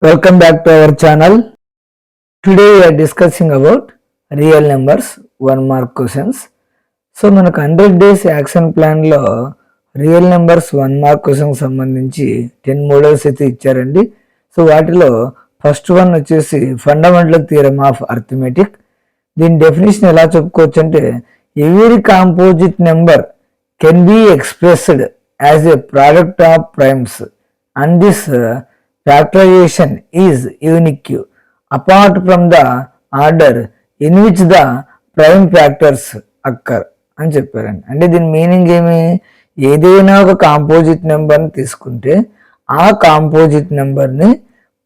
Welcome back to our channel. Today we are discussing about real numbers 1 mark questions. So మనకు 100 days action ప్లాన్లో real numbers 1 mark question సంబంధించి 10 models అయితే ఇచ్చారండి. So వాటిలో first one వచ్చేసి fundamental theorem of arithmetic. దీని definition ఎలా చెప్పుకోవచ్చు అంటే every composite number can be expressed as a product of primes and this factorization is unique apart from the order in which the prime factors occur అని చెప్పారండి. అంటే దీని meaning ఏమి, ఏదైనా ఒక కాంపోజిట్ నెంబర్ని తీసుకుంటే ఆ కాంపోజిట్ నెంబర్ని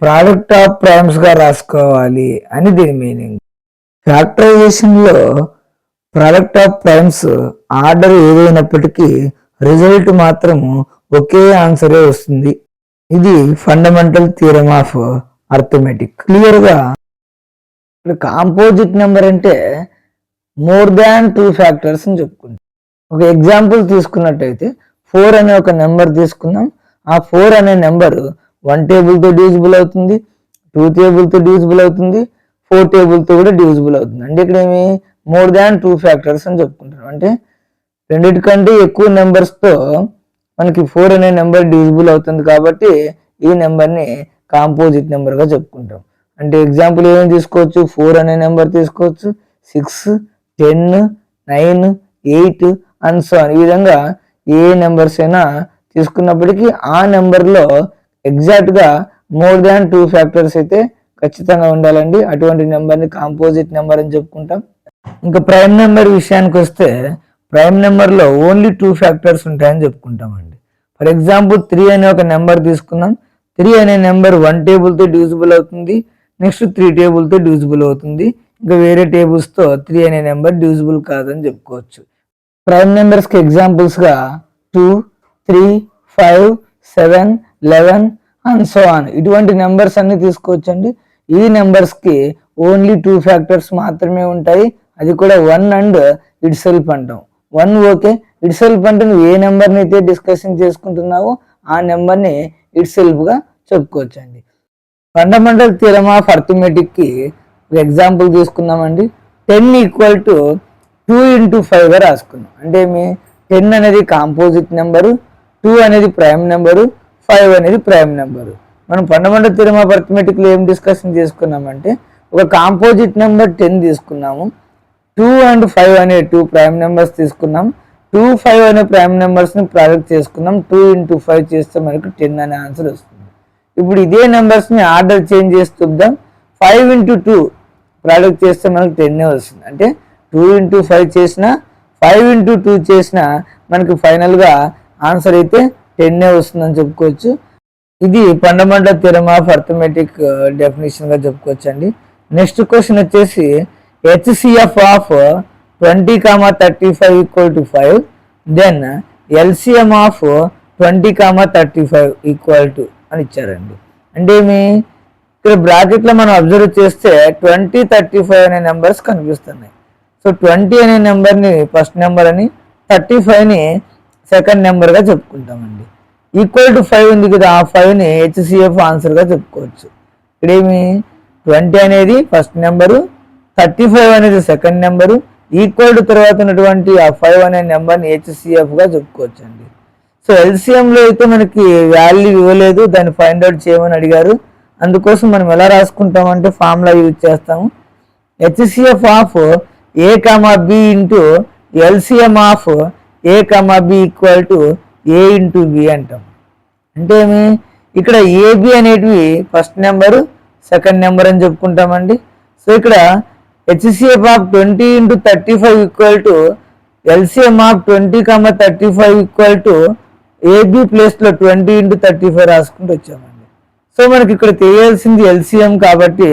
ప్రోడక్ట్ ఆఫ్ ప్రైమ్స్గా రాసుకోవాలి అని దీని మీనింగ్. ఫ్యాక్టరైజేషన్లో ప్రోడక్ట్ ఆఫ్ ప్రైమ్స్ ఆర్డర్ ఏదైనప్పటికీ రిజల్ట్ మాత్రం ఒకే ఆన్సరే వస్తుంది. ఇది ఫండమెంటల్ థియరమ్ ఆఫ్ అర్థమెటిక్. క్లియర్గా ఇప్పుడు కాంపోజిట్ నెంబర్ అంటే మోర్ దాన్ 2 ఫ్యాక్టర్స్ అని చెప్పుకుంటాం. ఒక ఎగ్జాంపుల్ తీసుకున్నట్టయితే 4 అనే ఒక నెంబర్ తీసుకుందాం. ఆ 4 అనే నెంబర్ 1 టేబుల్తో డివిజిబుల్ అవుతుంది, 2 టేబుల్తో డివిజిబుల్ అవుతుంది, 4 టేబుల్తో కూడా డివిజిబుల్ అవుతుంది. అంటే ఇక్కడ ఏమి మోర్ దాన్ 2 ఫ్యాక్టర్స్ అని చెప్పుకుంటాం. అంటే రెండిటికంటే ఎక్కువ నెంబర్స్తో మనకి 4 అనే నెంబర్ డివిజిబుల్ అవుతుంది కాబట్టి ఈ నెంబర్ని కాంపోజిట్ నెంబర్గా చెప్పుకుంటాం. అంటే ఎగ్జాంపుల్ ఏమేమి తీసుకోవచ్చు, 4 అనే నెంబర్ తీసుకోవచ్చు, 6, 10, 9, 8 అండ్ సో ఈ విధంగా ఏ నెంబర్స్ అయినా తీసుకున్నప్పటికీ ఆ నెంబర్లో ఎగ్జాక్ట్గా మోర్ దాన్ 2 ఫ్యాక్టర్స్ అయితే ఖచ్చితంగా ఉండాలండి. అటువంటి నెంబర్ని కాంపోజిట్ నెంబర్ అని చెప్పుకుంటాం. ఇంకా ప్రైమ్ నెంబర్ విషయానికి వస్తే ప్రైమ్ నెంబర్లో ఓన్లీ 2 ఫ్యాక్టర్స్ ఉంటాయని చెప్పుకుంటామండి. ఫర్ ఎగ్జాంపుల్ 3 అనే ఒక నెంబర్ తీసుకుందాం. 3 అనే నెంబర్ 1 టేబుల్తో డివిజిబుల్ అవుతుంది, నెక్స్ట్ 3 టేబుల్తో డివిజిబుల్ అవుతుంది. ఇంకా వేరే టేబుల్స్తో 3 అనే నెంబర్ డివిజిబుల్ కాదని చెప్పుకోవచ్చు. ప్రైమ్ నెంబర్స్కి ఎగ్జాంపుల్స్గా 2, 3, 5, 7, 11 అండ్ సో ఆన్ ఇటువంటి నెంబర్స్ అన్ని తీసుకోవచ్చండి. ఈ నెంబర్స్కి ఓన్లీ 2 ఫ్యాక్టర్స్ మాత్రమే ఉంటాయి. అది కూడా 1 అండ్ ఇట్ సెల్ఫ్ అంటాం. 1 ఓకే, ఇట్ సెల్ఫ్ అంటే నువ్వు ఏ నెంబర్ని అయితే డిస్కషన్ చేసుకుంటున్నావో ఆ నెంబర్ని ఇట్ సెల్ఫ్గా చెప్పుకోవచ్చు అండి. ఫండమెంటల్ థియరమ్ ఆఫ్ అర్థమెటిక్కి ఒక ఎగ్జాంపుల్ తీసుకుందామండి. 10 = 2 × 5గా రాసుకున్నాం. అంటే మీ 10 అనేది కాంపోజిట్ నెంబరు, 2 అనేది ప్రైమ్ నెంబరు, 5 అనేది ప్రైమ్ నెంబరు. మనం ఫండమెంటల్ థియరమ్ ఆఫ్ అర్థమెటిక్లో ఏం డిస్కషన్ చేసుకున్నామంటే ఒక కాంపోజిట్ నెంబర్ 10 తీసుకున్నాము, 2 and 5 అనే 2 ప్రైమ్ నెంబర్స్ తీసుకున్నాం, 2, 5 అనే ప్రైమ్ నెంబర్స్ని ప్రోడక్ట్ చేసుకున్నాం. 2 × 5 చేస్తే మనకు 10 అనే ఆన్సర్ వస్తుంది. ఇప్పుడు ఇదే నెంబర్స్ని ఆర్డర్ చేంజ్ చేసి చూద్దాం. 5 × 2 ప్రోడక్ట్ చేస్తే మనకు 10 వస్తుంది. అంటే 2 × 5 చేసిన 5 × 2 చేసిన మనకు ఫైనల్గా ఆన్సర్ అయితే 10 వస్తుందని చెప్పుకోవచ్చు. ఇది ఫండమెంటల్ థియరమ్ ఆఫ్ అర్థమెటిక్ డెఫినేషన్గా చెప్పుకోవచ్చు అండి. నెక్స్ట్ క్వశ్చన్ వచ్చేసి HCF of 20, 35 = 5, then LCM of 20, 35 = అని ఇచ్చారండి. అంటే ఇక్కడ బ్రాకెట్లో మనం అబ్జర్వ్ చేస్తే 20, 35 అనే నెంబర్స్ కనిపిస్తున్నాయి. సో 20 అనే నెంబర్ని ఫస్ట్ నెంబర్ అని, 35ని సెకండ్ నెంబర్గా చెప్పుకుంటామండి. =5 ఉంది కదా, ఆ 5ని HCF ఆన్సర్గా చెప్పుకోవచ్చు. ఇక్కడ 20 అనేది ఫస్ట్ నెంబరు, 35 అనేది సెకండ్ నెంబరు, తర్వాత ఉన్నటువంటి ఆ 5 అనే నెంబర్ని HCFగా చెప్పుకోవచ్చు అండి. సో ఎల్సిఎంలో అయితే మనకి వాల్యూ ఇవ్వలేదు, దాన్ని ఫైండ్ అవుట్ చేయమని అడిగారు. అందుకోసం మనం ఎలా రాసుకుంటామంటే ఫార్ములా యూజ్ చేస్తాము. HCF of A, B into LCM of A, B = A × B అంటాం. అంటే ఇక్కడ AB అనేటివి ఫస్ట్ నెంబరు, సెకండ్ నెంబర్ అని చెప్పుకుంటామండి. సో ఇక్కడ HCF of 20 × 35 LCM of 20, 35 AB ప్లేస్లో 20 × 35 రాసుకుంటూ వచ్చామండి. సో మనకి ఇక్కడ తెలియాల్సింది LCM కాబట్టి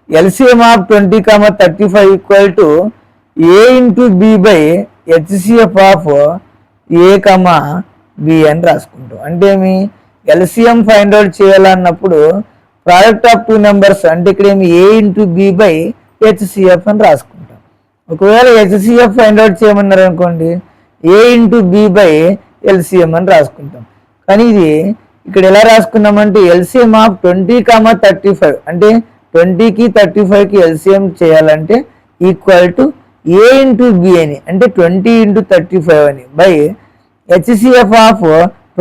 LCM of 20, 35 A × B HCF of A, B అని రాసుకుంటాం. అంటే LCM ఫైండ్ అవుట్ చేయాలన్నప్పుడు ప్రోడక్ట్ ఆఫ్ 2 నెంబర్స్ అంటే ఇక్కడ A × B HCF అని రాసుకుంటాం. ఒకవేళ HCF ఫైండ్ అవుట్ చేయమన్నారు అనుకోండి A × B LCM అని రాసుకుంటాం. కానీ ఇది ఇక్కడ ఎలా రాసుకున్నామంటే ఎల్సిఎం ఆఫ్ 20,35 అంటే 20కి 35కి ఎల్సిఎం చేయాలంటే equal to A into B అని అంటే 20 ఇంటూ 35 అని బై హెచ్సిఎఫ్ ఆఫ్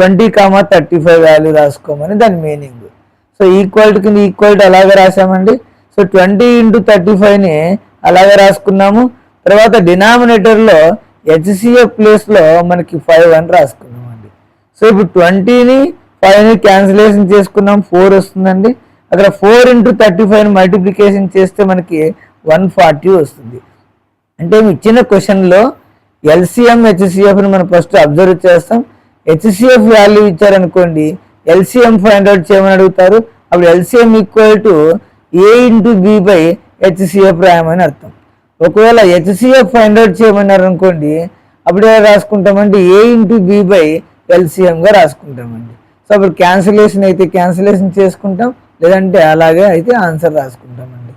20,35 వాల్యూ రాసుకోమని దాని మీనింగ్. సో ఈక్వల్ టు కింద ఈక్వల్ టు అలాగే రాసామండి. సో 20 ఇంటూ 35ని అలాగే రాసుకున్నాము. తర్వాత డినామినేటర్లో హెచ్సిఎఫ్ ప్లేస్లో మనకి 5 అని రాసుకున్నామండి. సో ఇప్పుడు 20ని 5ని క్యాన్సిలేషన్ చేసుకున్నాం, 4 వస్తుందండి. అక్కడ 4 ఇంటూ 35ని మల్టిప్లికేషన్ చేస్తే మనకి 140 వస్తుంది. అంటే ఇచ్చిన క్వశ్చన్లో ఎల్సిఎం హెచ్సిఎఫ్ని మనం ఫస్ట్ అబ్జర్వ్ చేస్తాం. హెచ్సిఎఫ్ వాల్యూ ఇచ్చారనుకోండి, ఎల్సిఎం ఫైండ్ అవుట్ చేయమని అడుగుతారు. అప్పుడు LCM equal to A into B by HCF రాయమని అర్థం. ఒకవేళ హెచ్సిఎఫ్ ఫైండ్ అవుట్ చేయమన్నారు అనుకోండి, అప్పుడు ఎలా రాసుకుంటామంటే ఏ ఇంటూ బి బై ఎల్సిఎంగా రాసుకుంటామండి. సో అప్పుడు క్యాన్సిలేషన్ అయితే క్యాన్సిలేషన్ చేసుకుంటాం, లేదంటే అలాగే అయితే ఆన్సర్ రాసుకుంటామండి.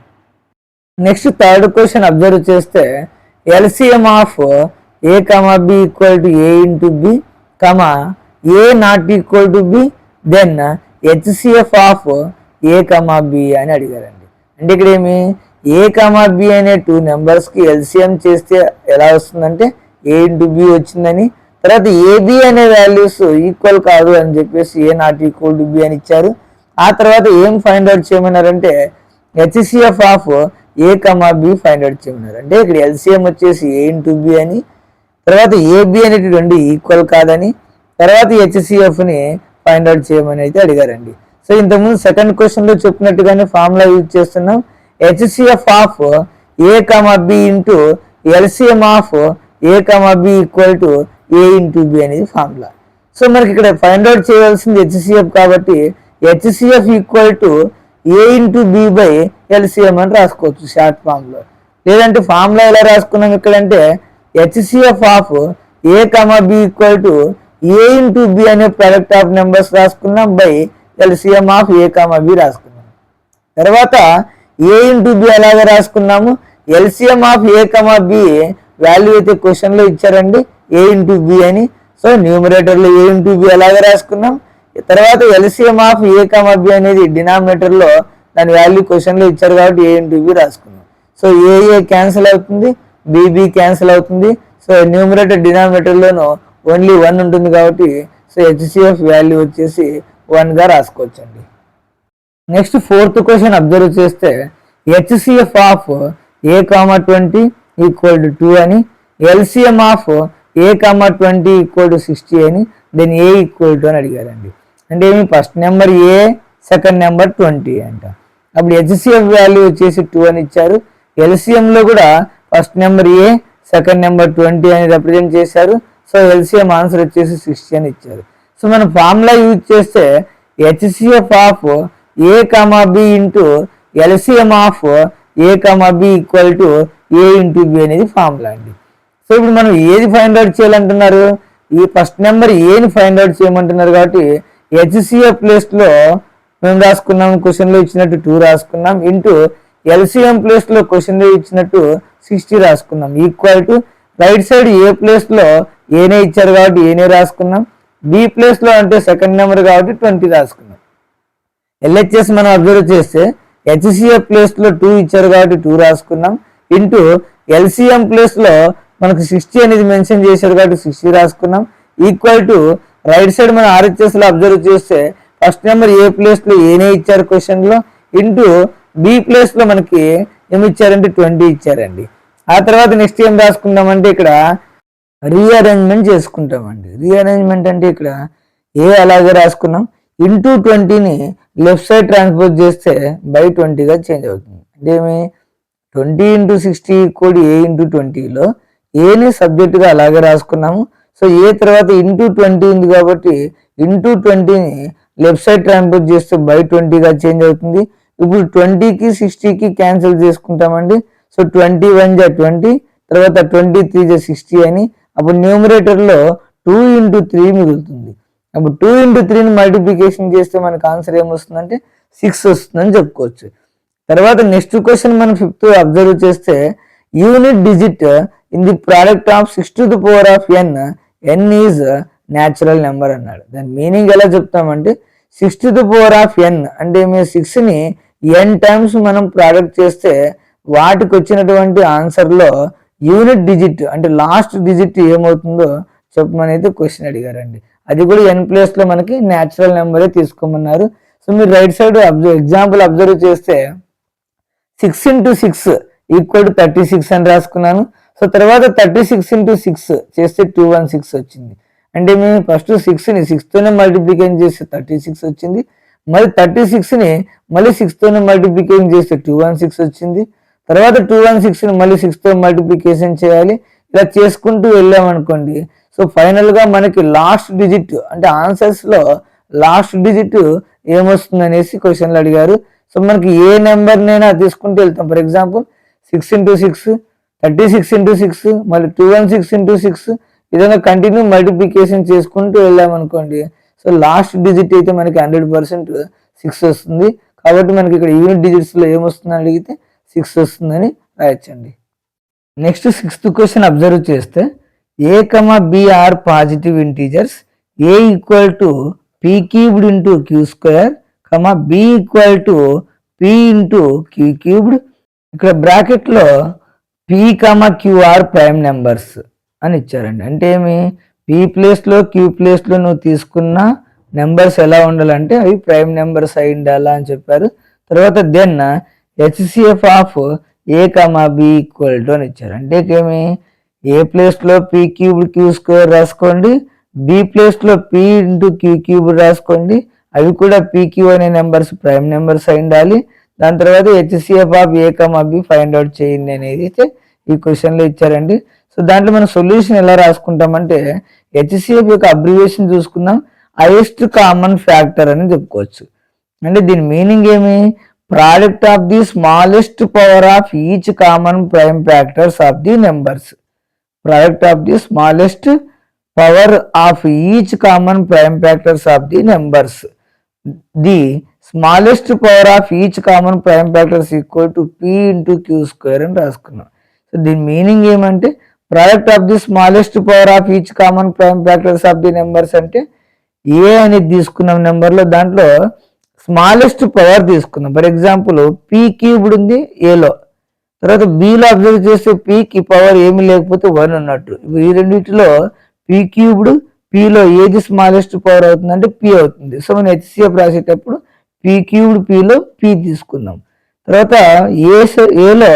నెక్స్ట్ థర్డ్ క్వశ్చన్ అబ్జర్వ్ చేస్తే LCM of A comma B equal to A into B comma A not equal to B then HCF of A comma B అని అడిగారండి. అంటే ఇక్కడ ఏమి ఏ కమా బి అనే 2 నెంబర్స్కి ఎల్సిఎం చేస్తే ఎలా వస్తుందంటే ఏ ఇంటూ బి వచ్చిందని, తర్వాత ఏబి అనే వాల్యూస్ ఈక్వల్ కాదు అని చెప్పేసి A not equal to B అని ఇచ్చారు. ఆ తర్వాత ఏం ఫైండ్ అవుట్ చేయమన్నారంటే HCF of A comma B find out చేయమన్నారు. అంటే ఇక్కడ ఎల్సిఎం వచ్చేసి ఏ ఇంటూ బి అని, తర్వాత ఏబి అనేటువంటి ఈక్వల్ కాదని, తర్వాత హెచ్సిఎఫ్ని ఫైండ్ అవుట్ చేయమని అయితే అడిగారండి. సో ఇంతకుముందు సెకండ్ క్వశ్చన్లో చెప్పినట్టుగానే ఫార్ములా యూజ్ చేస్తున్నాం. HCF of A comma B into LCM of A comma B equal to A into B అనేది ఫార్ములా. సో మనకి ఇక్కడ ఫైండ్ అవుట్ చేయవలసింది హెచ్సిఎఫ్ కాబట్టి HCF equal to A into B by LCM అని రాసుకోవచ్చు short ఫామ్లో. లేదంటే ఫార్ములా ఎలా రాసుకున్నాం ఇక్కడంటే HCF of A comma B equal to A into B అనే ప్రోడక్ట్ ఆఫ్ నెంబర్స్ రాసుకున్నాం by LCM of A comma B రాసుకున్నాం. తర్వాత ఏ ఇంటూ బి అలాగే రాసుకున్నాము. LCM of A comma B value అయితే క్వశ్చన్లో ఇచ్చారండి ఏ ఇంటూ బి అని. సో న్యూమరేటర్లో ఏ ఇంటూ బి అలాగే రాసుకున్నాం. తర్వాత LCM of A comma B అనేది డినామినేటర్లో దాని వాల్యూ క్వశ్చన్లో ఇచ్చారు కాబట్టి ఏ ఇంటూ బి రాసుకున్నాం. సో ఏ క్యాన్సిల్ అవుతుంది, బి క్యాన్సిల్ అవుతుంది. సో న్యూమరేటర్ డినామినేటర్లోనూ ఓన్లీ 1 ఉంటుంది కాబట్టి సో హెచ్సిఎఫ్ వాల్యూ వచ్చేసి 1గా రాసుకోవచ్చండి. నెక్స్ట్ ఫోర్త్ క్వశ్చన్ అబ్జర్వ్ చేస్తే HCF of a comma 20 equal to 2 అని, LCM of a comma 20 equal to 60 అని, దెన్ ఏ ఈక్వల్ టు అని అడిగారండి. అంటే ఏమి ఫస్ట్ నెంబర్ ఏ, సెకండ్ నెంబర్ 20 అంట. అప్పుడు హెచ్సిఎఫ్ వాల్యూ వచ్చేసి 2 అని ఇచ్చారు. ఎల్సిఎంలో కూడా ఫస్ట్ నెంబర్ ఏ, సెకండ్ నెంబర్ 20 అని రిప్రజెంట్ చేశారు. సో ఎల్సిఎం ఆన్సర్ వచ్చేసి 60 అని ఇచ్చారు. సో మనం ఫార్ములా యూజ్ చేస్తే HCF of a comma b into LCM of a comma b equal to A into B అనేది ఫార్ములా అండి. సో ఇప్పుడు మనం ఏది ఫైండ్ అవుట్ చేయాలంటున్నారు, ఈ ఫస్ట్ నెంబర్ ఏని ఫైండ్ అవుట్ చేయమంటున్నారు కాబట్టి హెచ్సిఎఫ్ ప్లేస్లో మేము రాసుకున్నాం క్వశ్చన్లో ఇచ్చినట్టు 2 రాసుకున్నాం ఇంటూ ఎల్సిఎం ప్లేస్లో క్వశ్చన్లో ఇచ్చినట్టు 60 రాసుకున్నాం ఈక్వల్ టు రైట్ సైడ్ ఏ ప్లేస్లో ఏనే ఇచ్చారు కాబట్టి ఏనే రాసుకున్నాం, బి ప్లేస్లో అంటే సెకండ్ నెంబర్ కాబట్టి 20 రాసుకున్నాం. ఎల్హెచ్ఎస్ మనం అబ్జర్వ్ చేస్తే హెచ్సిఎఫ్ ప్లేస్లో 2 ఇచ్చారు కాబట్టి 2 రాసుకున్నాం ఇంటూ ఎల్సిఎం ప్లేస్లో మనకు 60 అనేది మెన్షన్ చేశారు కాబట్టి 60 రాసుకున్నాం ఈక్వల్ టు రైట్ సైడ్ మనం ఆర్హెచ్ఎస్లో అబ్జర్వ్ చేస్తే ఫస్ట్ నెంబర్ ఏ ప్లేస్లో ఏనే ఇచ్చారు క్వశ్చన్లో ఇంటూ బి ప్లేస్లో మనకి ఏమి ఇచ్చారంటే 20 ఇచ్చారండి. ఆ తర్వాత నెక్స్ట్ ఏం రాసుకుంటామంటే ఇక్కడ రీఅరేంజ్మెంట్ చేసుకుంటామండి. రీఅరేంజ్మెంట్ అంటే ఇక్కడ ఏ అలాగే రాసుకున్నాం ఇంటూ 20ని లెఫ్ట్ సైడ్ ట్రాన్స్పోజ్ చేస్తే బై 20గా చేంజ్ అవుతుంది. అంటే ఏమి 20 ఇంటూ 60 ఈక్వల్ ఏ ఇంటూ 20లో ఏని సబ్జెక్టుగా అలాగే రాసుకున్నాము. సో ఏ తర్వాత ఇంటూ 20 ఉంది కాబట్టి ఇంటూ 20ని లెఫ్ట్ సైడ్ ట్రాన్స్పోజ్ చేస్తే బై 20గా చేంజ్ అవుతుంది. ఇప్పుడు 20కి 60కి క్యాన్సిల్ చేసుకుంటామండి. సో 21 జా 20 తర్వాత 23 జా 60 అని అప్పుడు న్యూమరేటర్లో 2 ఇంటూ 3 మిగులుతుంది. అప్పుడు 2 ఇంటూ 3ని మల్టిప్లికేషన్ చేస్తే మనకు ఆన్సర్ ఏమొస్తుందంటే 6 వస్తుందని చెప్పుకోవచ్చు. తర్వాత నెక్స్ట్ క్వశ్చన్ మనం 5th అబ్జర్వ్ చేస్తే unit digit in the product of 6 to the power of n is natural number అన్నాడు. దాని మీనింగ్ ఎలా చెప్తామంటే 6 to the power of n అంటే మీ 6ని n టైమ్స్ మనం ప్రోడక్ట్ చేస్తే వాటికి వచ్చినటువంటి ఆన్సర్లో యూనిట్ డిజిట్ అంటే లాస్ట్ డిజిట్ ఏమవుతుందో చెప్పమని అయితే క్వశ్చన్ అడిగారండి. అది కూడా n ప్లేస్లో మనకి న్యాచురల్ నెంబరే తీసుకోమన్నారు. సో మీరు రైట్ సైడ్ ఎగ్జాంపుల్ అబ్జర్వ్ చేస్తే 6 into 6 ఈక్వల్ టు 36 అని రాసుకున్నాను. సో తర్వాత 36 into 6 చేస్తే 216 వచ్చింది. అంటే మేము ఫస్ట్ 6ని 6తోనే మల్టిప్లికేషన్ చేస్తే 36 వచ్చింది. మరి 36ని మళ్ళీ 6తోనే మల్టిప్లికేషన్ చేస్తే 216 వచ్చింది. తర్వాత 216ని మళ్ళీ 6తో మల్టిప్లికేషన్ చేయాలి. ఇలా చేసుకుంటూ వెళ్ళామనుకోండి. సో ఫైనల్గా మనకి లాస్ట్ డిజిట్ అంటే ఆన్సర్స్లో లాస్ట్ డిజిట్ ఏమొస్తుంది అనేసి క్వశ్చన్లు అడిగారు. సో మనకి ఏ నెంబర్నైనా తీసుకుంటూ వెళ్తాం. ఫర్ ఎగ్జాంపుల్ 6 into 6, 36 into 6, మళ్ళీ 216 into 6 విధంగా కంటిన్యూ మల్టిప్లికేషన్ చేసుకుంటూ వెళ్ళామనుకోండి. సో లాస్ట్ డిజిట్ అయితే మనకి 100% 6 వస్తుంది. కాబట్టి మనకి ఇక్కడ యూనిట్ డిజిట్స్లో ఏమొస్తుందని అడిగితే 6 వస్తుందని రాయొచ్చండి. నెక్స్ట్ 6th క్వశ్చన్ అబ్జర్వ్ చేస్తే a, b are positive integers a equal to p cubed into q square, b equal to p into q cubed. ఇక్కడ బ్రాకెట్లో p, q are prime numbers అని ఇచ్చారండి. అంటే ఏమి p ప్లేస్లో q ప్లేస్లో నువ్వు తీసుకున్న నెంబర్స్ ఎలా ఉండాలంటే అవి ప్రైమ్ నెంబర్స్ అయి ఉండాలా అని చెప్పారు. తర్వాత then HCF of a, b equal to అని ఇచ్చారు. అంటే ఏమి ఏ ప్లేస్లో p క్యూబ్డ్ q స్క్వేర్ రాసుకోండి, b ప్లేస్లో p ఇంటూ q క్యూబ్డ్ రాసుకోండి. అవి కూడా pq అనే నెంబర్స్ ప్రైమ్ నెంబర్స్ అయి ఉండాలి. దాని తర్వాత HCF of a, b find out చేయండి అనేది అయితే ఈ క్వశ్చన్లో ఇచ్చారండి. సో దాంట్లో మనం సొల్యూషన్ ఎలా రాసుకుంటామంటే హెచ్సిఎఫ్ యొక్క అబ్రివేషన్ చూసుకుందాం. హైయెస్ట్ కామన్ ఫ్యాక్టర్ అని చెప్పుకోవచ్చు. అంటే దీని మీనింగ్ ఏమి? Product of the smallest power of each common prime factors of the numbers. Product of the smallest power of each common prime factors of the numbers. The smallest power of each common prime factors equal to p into q square అని రాసుకున్నాం. So దీని meaning ఏమంటే product of the smallest power of each common prime factors of the numbers అంటే ఏ అనేది తీసుకున్నాం నెంబర్లో, దాంట్లో smallest power తీసుకుందాం. ఫర్ ఎగ్జాంపుల్ p క్యూబ్డ్ ఉంది ఏలో, తర్వాత బిలో అబ్జర్వ్ చేస్తే pకి పవర్ ఏమి లేకపోతే 1 ఉన్నట్టు. ఈ రెండింటిలో p క్యూబ్డ్ పిలో ఏది స్మాలెస్ట్ పవర్ అవుతుందంటే p అవుతుంది. సో మనం హెచ్సిఎఫ్ రాసేటప్పుడు p క్యూబ్డ్ పిలో p తీసుకుందాం. తర్వాత ఏలో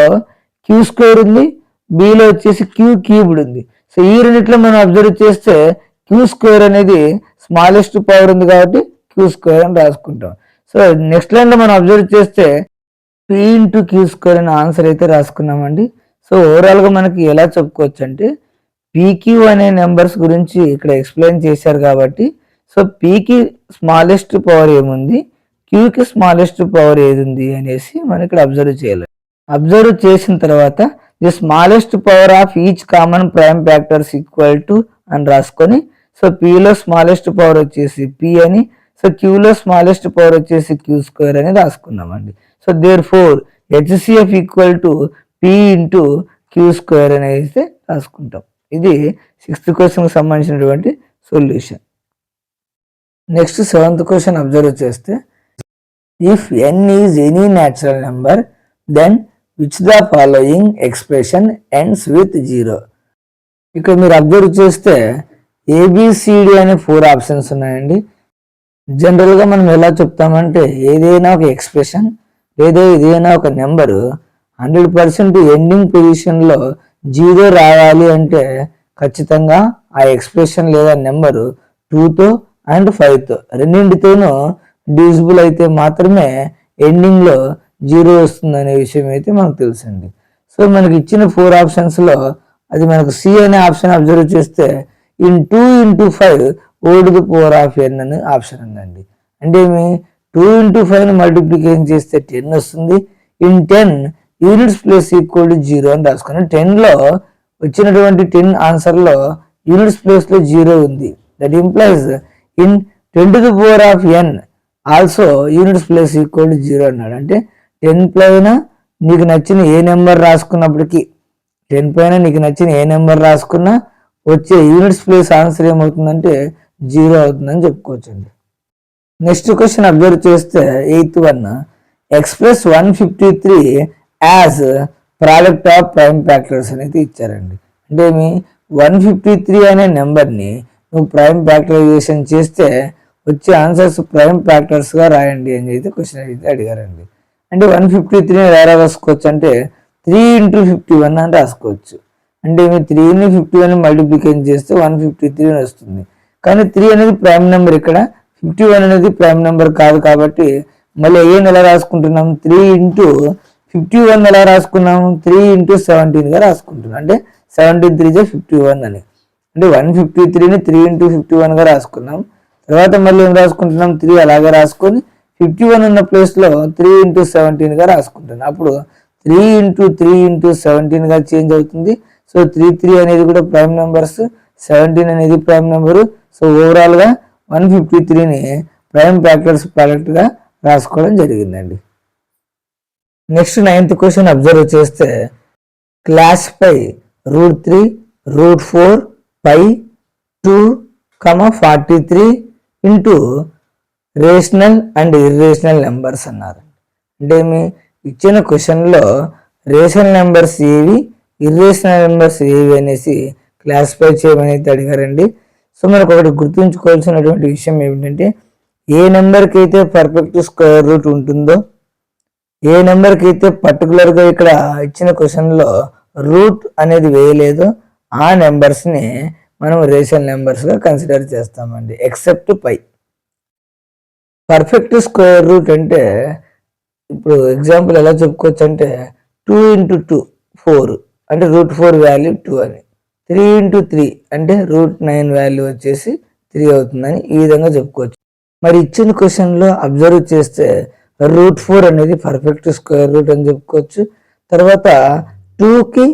q స్క్వేర్ ఉంది, బిలో వచ్చేసి q క్యూబ్డ్ ఉంది. సో ఈ రెండిట్లో మనం అబ్జర్వ్ చేస్తే q స్క్వేర్ అనేది స్మాలెస్ట్ పవర్ ఉంది కాబట్టి q స్క్వేర్ అని రాసుకుంటాం. సో నెక్స్ట్ లైన్లో మనం అబ్జర్వ్ చేస్తే p ఇంటూ q స్క్వేర్ అనే ఆన్సర్ అయితే రాసుకున్నామండి. సో ఓవరాల్గా మనకి ఎలా చెప్పుకోవచ్చు అంటే pq అనే నెంబర్స్ గురించి ఇక్కడ ఎక్స్ప్లెయిన్ చేశారు కాబట్టి సో pకి స్మాలెస్ట్ పవర్ ఏముంది, qకి స్మాలెస్ట్ పవర్ ఏది ఉంది అనేసి మనం ఇక్కడ అబ్జర్వ్ చేయాలి. అబ్జర్వ్ చేసిన తర్వాత the smallest power of each common prime factors equal to అని రాసుకొని సో pలో స్మాలెస్ట్ పవర్ వచ్చేసి p అని, సో qలో స్మాలెస్ట్ పవర్ వచ్చేసి q స్క్వేర్ అని రాసుకున్నామండి. So therefore HCF equal to p into q square అనేది రాసుకుంటాం. ఇది 6th క్వశ్చన్కి సంబంధించినటువంటి solution. Next 7th question observe చేస్తే if n is any natural number then which the following expression ends with 0. ఇక్కడ మీరు అబ్జర్వ్ చేస్తే ABCD అనే 4 ఆప్షన్స్ ఉన్నాయండి. జనరల్గా మనం ఎలా చెప్తామంటే ఏదైనా ఒక ఎక్స్ప్రెషన్ లేదా ఏదైనా ఒక నెంబరు 100% ఎండింగ్ పొజిషన్లో 0 రావాలి అంటే ఖచ్చితంగా ఆ ఎక్స్ప్రెషన్ లేదా నెంబరు 2తో అండ్ 5తో రెండింటితోనూ డివిజిబుల్ అయితే మాత్రమే ఎండింగ్లో 0 వస్తుంది అనే విషయం అయితే మనకు తెలుసండి. సో మనకి ఇచ్చిన 4 ఆప్షన్స్లో అది మనకు సి అనే ఆప్షన్ అబ్జర్వ్ చేస్తే in 2 into 5 old the power of n అనే ఆప్షన్ ఉందండి. అంటే 2 into 5 మల్టిప్లికేషన్ చేస్తే 10 వస్తుంది. In 10 units place equal to 0 అని రాసుకుని 10లో వచ్చినటువంటి 10 ఆన్సర్లో యూనిట్స్ ప్లేస్లో 0 ఉంది. That implies in 10 to the power of n also units place equal to 0 అన్నాడు. అంటే 10 పైన నీకు నచ్చిన ఏ నెంబర్ రాసుకున్నప్పటికీ 10 పైన నీకు నచ్చిన ఏ నెంబర్ రాసుకున్నా వచ్చే యూనిట్స్ ప్లేస్ ఆన్సర్ ఏమవుతుందంటే 0 అవుతుందని చెప్పుకోవచ్చండి. నెక్స్ట్ క్వశ్చన్ అబ్జర్వ్ చేస్తే 8th one, express 153 as product of prime factors అనేది ఇచ్చారండి. అంటే మీ 153 అనే నెంబర్ని నువ్వు ప్రైమ్ ఫ్యాక్టరైజేషన్ చేస్తే వచ్చే ఆన్సర్స్ ప్రైమ్ ఫ్యాక్టర్స్గా రాయండి అని అయితే క్వశ్చన్ అయితే అడిగారండి. అంటే 153ని ఎలా రాసుకోవచ్చు అంటే 3 × 51 అని రాసుకోవచ్చు. అంటే మీ 3ని 51 మల్టిప్లికేషన్ చేస్తే 153 వస్తుంది. కానీ 3 అనేది ప్రైమ్ నెంబర్, ఇక్కడ 51 అనేది ప్రైమ్ నెంబర్ కాదు. కాబట్టి మళ్ళీ ఏం ఎలా రాసుకుంటున్నాం, 3 × 51 ఎలా రాసుకున్నాము, 3 × 17గా రాసుకుంటున్నాం. అంటే 17 3 51 అని. అంటే 153ని 3 × 51గా రాసుకున్నాం. తర్వాత మళ్ళీ ఏం రాసుకుంటున్నాం, 3 అలాగే రాసుకొని 51 ఉన్న ప్లేస్లో 3 × 17గా రాసుకుంటున్నాం. అప్పుడు 3 × 3 × 17గా చేంజ్ అవుతుంది. సో 3 3 అనేది కూడా ప్రైమ్ నెంబర్స్, 17 అనేది ప్రైమ్ నెంబరు. సో ఓవరాల్గా 153ని ప్రైమ్ ఫ్యాక్టర్స్ ప్రోడక్ట్గా రాసుకోవడం జరిగిందండి. నెక్స్ట్ 9th క్వశ్చన్ అబ్జర్వ్ చేస్తే classify √3, √4, pi 2, 43 into rational and irrational numbers అన్నారు. అంటే మీ ఇచ్చిన క్వశ్చన్లో రేషనల్ నెంబర్స్ ఏవి, ఇర్రేషనల్ నెంబర్స్ ఏవి అనేసి క్లాసిఫై చేయమని అయితే అడిగారండి. సో మనకు ఒకటి గుర్తుంచుకోవాల్సినటువంటి విషయం ఏమిటంటే, ఏ నెంబర్కి అయితే పర్ఫెక్ట్ స్క్వేర్ రూట్ ఉంటుందో, ఏ నెంబర్కి అయితే పర్టికులర్గా ఇక్కడ ఇచ్చిన క్వశ్చన్లో రూట్ అనేది వేయలేదో ఆ నెంబర్స్ని మనం రేషనల్ నెంబర్స్గా కన్సిడర్ చేస్తామండి, ఎక్సెప్ట్ పై. పర్ఫెక్ట్ స్క్వేర్ రూట్ అంటే ఇప్పుడు ఎగ్జాంపుల్ ఎలా చెప్పుకోవచ్చు అంటే 2 × 2 4 అంటే √4 వాల్యూ 2 అని, 3 × 3 అంటే √9 వాల్యూ వచ్చేసి 3 అవుతుందని ఈ విధంగా చెప్పుకోవచ్చు. మరి ఇచ్చిన క్వశ్చన్లో అబ్జర్వ్ చేస్తే √4 అనేది పర్ఫెక్ట్ స్క్వేర్ రూట్ అని చెప్పుకోవచ్చు. తర్వాత 2కి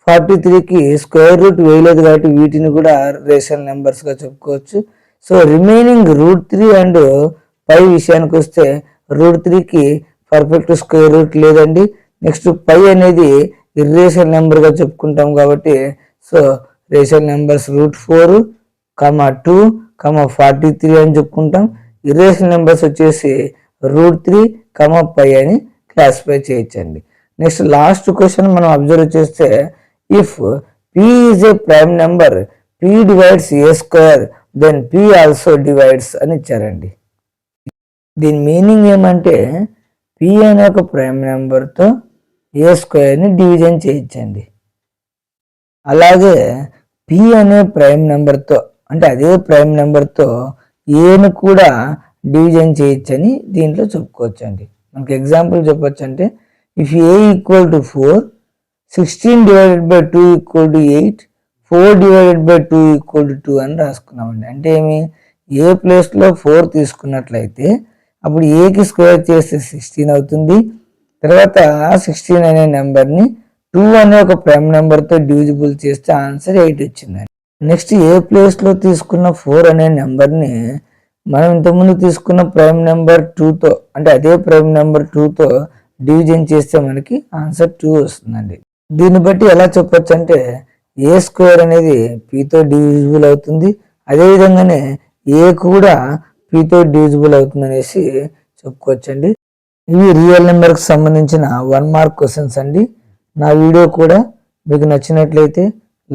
43కి స్క్వేర్ రూట్ వేయలేదు కాబట్టి వీటిని కూడా రేషనల్ నెంబర్స్గా చెప్పుకోవచ్చు. సో రిమైనింగ్ √3 అండ్ పై విషయానికి వస్తే √3కి పర్ఫెక్ట్ స్క్వేర్ రూట్ లేదండి. నెక్స్ట్ పై అనేది ఇర్రేషనల్ నెంబర్గా చెప్పుకుంటాం కాబట్టి సో రేషనల్ నెంబర్స్ √4, 2, 43 అని చెప్పుకుంటాం. ఇర్రేషనల్ నెంబర్స్ వచ్చేసి √3, పై అని క్లాసిఫై చేయొచ్చండి. నెక్స్ట్ లాస్ట్ క్వశ్చన్ మనం అబ్జర్వ్ చేస్తే if p is a prime number p divides a² then p also divides అని ఇచ్చారండి. దీని మీనింగ్ ఏమంటే p అనే ఒక ప్రైమ్ నెంబర్తో a² డివిజన్ చేయొచ్చండి. అలాగే p అనే ప్రైమ్ నెంబర్తో అంటే అదే ప్రైమ్ నెంబర్తో ఏను కూడా డివిజన్ చేయొచ్చని దీంట్లో చెప్పుకోవచ్చు అండి. మనకి ఎగ్జాంపుల్ చెప్పొచ్చు అంటే ఇఫ్ a = 4, 16 ÷ 2 = 8, 4 ÷ 2 = 2 అని రాసుకున్నామండి. అంటే ఏమి, ఏ ప్లేస్లో 4 తీసుకున్నట్లయితే అప్పుడు ఏకి స్క్వేర్ చేస్తే 16 అవుతుంది. తర్వాత 16 అనే నెంబర్ని 2 అనే ఒక ప్రైమ్ నెంబర్తో డివిజిబుల్ చేస్తే ఆన్సర్ 8 వచ్చిందండి. నెక్స్ట్ ఏ ప్లేస్లో తీసుకున్న 4 అనే నెంబర్ని మనం ఇంతకుముందు తీసుకున్న ప్రైమ్ నెంబర్ 2తో అంటే అదే ప్రైమ్ నెంబర్ 2తో డివిజన్ చేస్తే మనకి ఆన్సర్ 2 వస్తుందండి. దీన్ని బట్టి ఎలా చెప్పొచ్చు అంటే a² అనేది pతో డివిజిబుల్ అవుతుంది, అదేవిధంగానే ఏ కూడా pతో డివిజిబుల్ అవుతుంది అనేసి చెప్పుకోవచ్చండి. ఇవి రియల్ నెంబర్కి సంబంధించిన 1 మార్క్ క్వశ్చన్స్ అండి. నా వీడియో కూడా మీకు నచ్చినట్లయితే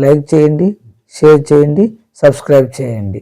లైక్ చేయండి, షేర్ చేయండి, సబ్స్క్రైబ్ చేయండి.